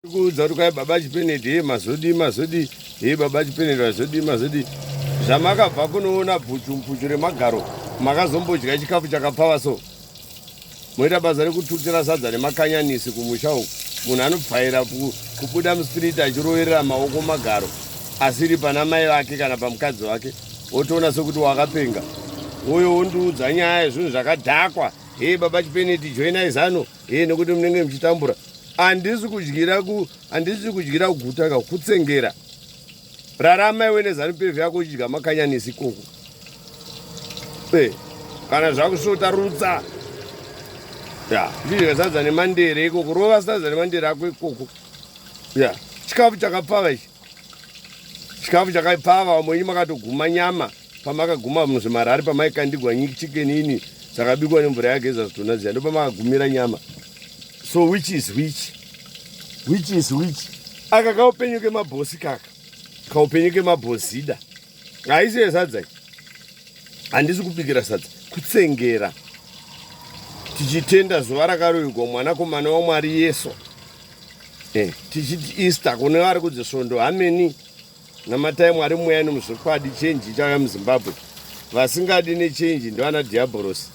Kuzaruka Baba Chipeneti mazodi Baba Chipeneti mazodi zvamakabva kunoona bhuchu remagaro makazombodya chikafu chakapfava so moita basa rekututira sadza nemakanyanisi kumusha uku munhu anopfaira kubuda mustriti achiroverera maoko magaro asiri pana mai vake kana pamukadzi wake wotoona sekuti wakapenga uyo wondiudza nyaya yezvinhu zvakadhakwa Baba Chipeneti joinai ZANU nekuti munenge muchitambura handisi kudyira kuguta ka kutsengera rarama iwe NEZANU-PF yako uchidya makanyanisi koko kana zvakusvota rutsa uchidya sadza nemandere ikoko rova sadza nemandere ako ikoko chikafu chakapfava ichi chikafu chakapfava vamwenyu makatoguma nyama pamakaguma muzvimarari pamaikandigwa chikeni ini dzakabikwa nemvura yageza zvitona ziya ndo pamakagumira nyama. So which is which? Aka kaupenyu kemabosi kaka. Kaupenyu kemabosida. Haisi sadza. Handisi kubikira sadza. Kutsengera. Tichitenda zuva rakarohwegwa mwanakomana waMwari Yesu. Tichiti Easter kune vari kudzisvondo hameni namatai Mwari muyani muzvikwadi chenji chauya muZimbabwe. Vasingadi nechenji ndovana diabolos.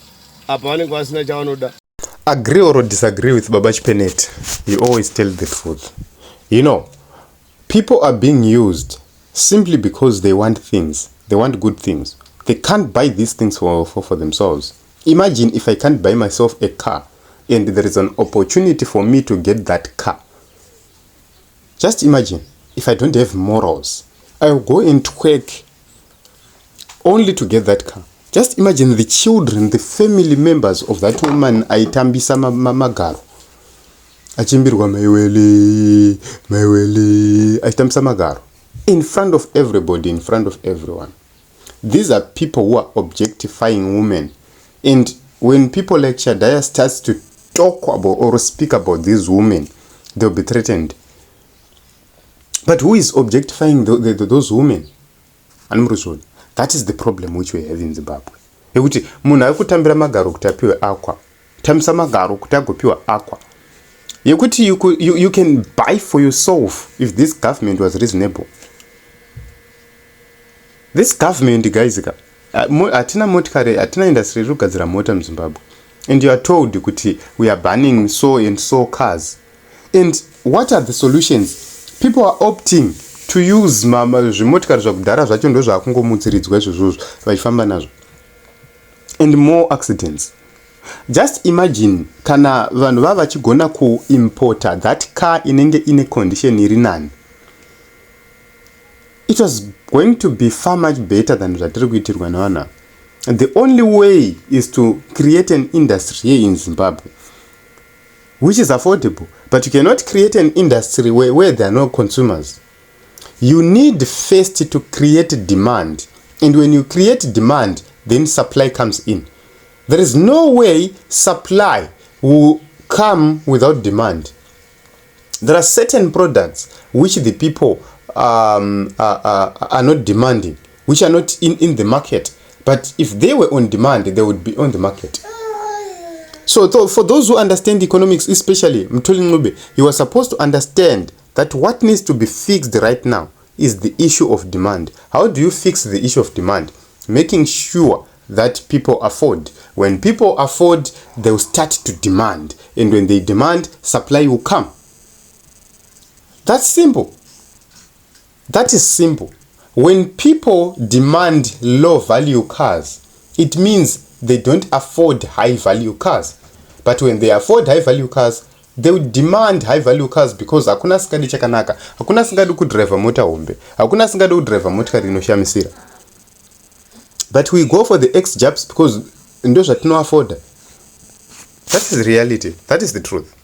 Apa vanenge vasina chavanoda. Agree or disagree with Baba Chipeneti, you always tell the truth. You know, people are being used simply because they want things. They want good things. They can't buy these things for themselves. Imagine if I can't buy myself a car and there is an opportunity for me to get that car. Just imagine if I don't have morals. I'll go and twerk only to get that car. Just imagine the children, the family members of that woman aitambisa magaro. Achimbirwa maiwele, aitambisa magaro. In front of everybody, in front of everyone. These are people who are objectifying women. And when people like Shadaya starts to talk about or speak about these women, they'll be threatened. But who is objectifying those women? Anumruzoli. That is the problem which we have in Zimbabwe. Yekuti munhu ari kutambira magaro kuti apiwe akwa. Tambisa magaro kuti agopiwa akwa. Yekuti you can buy for yourself if this government was reasonable. This government, guys, atina motikari, atina industry rukadzira mota muZimbabwe. And you are told kuti we are banning so and so cars. And what are the solutions? People are opting to use zvimotikari zvakudhara zvacho ndo zvakungomutsiridzwa izvozvo vachifamba nazvo, and more accidents. Just imagine kana vanhu vava vachigona kuimporta that car inenge ine condition iri nani. It was going to be far much better than zvatiri kuitirwa navanhu. And the only way is to create an industry here in Zimbabwe which is affordable, but you cannot create an industry where there are no consumers. You need first to create demand, and when you create demand, then supply comes in. There is no way supply will come without demand. There are certain products which the people are not demanding, which are not in the market, but if they were on demand, they would be on the market. So for those who understand economics, especially Mtuli Ngube, you are supposed to understand that what needs to be fixed right now is the issue of demand. How do you fix the issue of demand? Making sure that people afford. When people afford, they will start to demand. And when they demand, supply will come. That's simple. That is simple. When people demand low value cars, it means they don't afford high value cars. But when they afford high value cars, they would demand high value cars because hakuna singadi chakanaka, hakuna singadi kudrive mota hombe, hakuna singadi kudrive motikari inoshamisira. But we go for the X jobs because ndo zvatino afford. That is the reality. That is the truth.